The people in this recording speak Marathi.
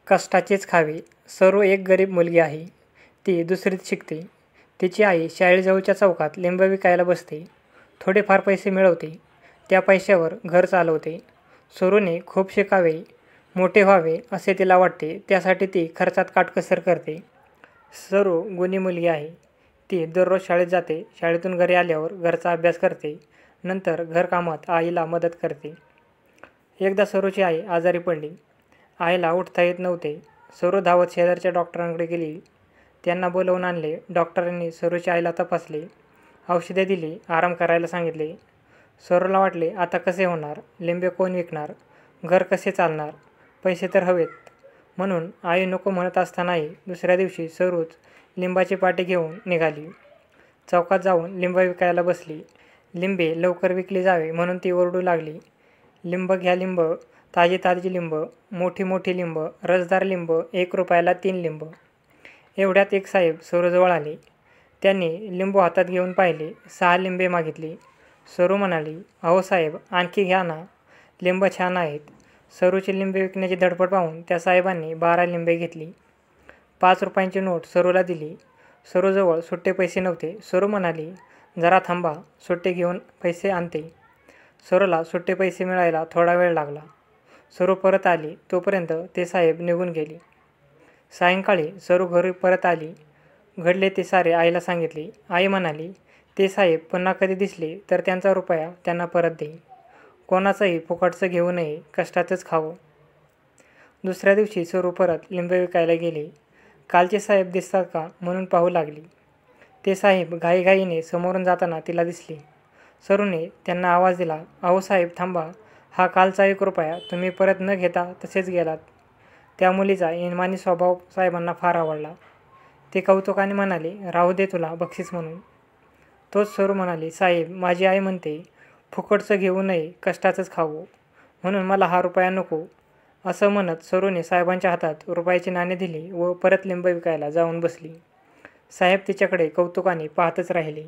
कष्टाचेच खावे. सरू एक गरीब मुलगी आहे. ती दुसरीत शिकते. तिची आई शाळेजवळच्या चौकात लिंब विकायला बसते. थोडेफार पैसे मिळवते. त्या पैशावर घर चालवते. सरूने खूप शिकावे, मोठे व्हावे असे तिला वाटते. त्यासाठी ती खर्चात काटकसर करते. सरू गुणी मुलगी आहे. ती दररोज शाळेत जाते. शाळेतून घरी आल्यावर घरचा अभ्यास करते. नंतर घरकामात आईला मदत करते. एकदा सरूची आई आजारी पडली. आईला उठता येत नव्हते. सरू धावत शेजारच्या डॉक्टरांकडे गेली. त्यांना बोलवून आणले. डॉक्टरांनी सरूच्या आईला तपासले. औषधे दिली. आराम करायला सांगितले. सरूला वाटले, आता कसे होणार? लिंबे कोण विकणार? घर कसे चालणार? पैसे तर हवेत. म्हणून आई नको म्हणत असतानाही दुसऱ्या दिवशी सरूच लिंबाची पाटी घेऊन निघाली. चौकात जाऊन लिंब विकायला बसली. लिंबे लवकर विकली जावे म्हणून ती ओरडू लागली, लिंब घ्या लिंब, ताजी ताजी लिंब, मोठी मोठी लिंब, रसदार लिंब, 1 रुपयाला 3 लिंब. एवढ्यात एक साहेब सरूजवळ आले. त्यांनी लिंबू हातात घेऊन पाहिले. 6 लिंबे मागितली. सरू म्हणाली, अहो साहेब, आणखी घ्या ना, लिंब छान आहेत. सरूची लिंबे विकण्याची धडपड पाहून त्या साहेबांनी 12 लिंबे घेतली. 5 रुपयांची नोट सरूला दिली. सरूजवळ सुट्टे पैसे नव्हते. सरू म्हणाली, जरा थांबा, सुट्टे घेऊन पैसे आणते. सरूला सुट्टे पैसे मिळायला थोडा वेळ लागला. सरू परत आली तोपर्यंत ते साहेब निघून गेले. सायंकाळी सरू घरी परत आली. घडले ते सारे आईला सांगितले. आई म्हणाली, ते साहेब पुन्हा कधी दिसले तर त्यांचा रुपया त्यांना परत दे. कोणाचंही फुकटचं घेऊ नये, कष्टाचंच खावं. दुसऱ्या दिवशी सरू परत लिंब विकायला गेले. कालचे साहेब दिसतात का म्हणून पाहू लागली. ते साहेब घाईघाईने समोरून जाताना तिला दिसले. सरूने त्यांना आवाज दिला, अहो साहेब थांबा, हा कालचा 1 रुपया तुम्ही परत न घेता तसेच गेलात. त्या मुलीचा इनमानी स्वभाव साहेबांना फार आवडला. ते कौतुकाने म्हणाले, राहू दे तुला बक्षीस म्हणून. तोच सरू म्हणाली, साहेब माझी आई म्हणते फुकटचं घेऊ नये, कष्टाचंच खावं, म्हणून मला हा रुपया नको. असं म्हणत सरूने साहेबांच्या हातात रुपयाची नाणी दिली व परत लिंब विकायला जाऊन बसली. साहेब तिच्याकडे कौतुकाने पाहतच राहिले.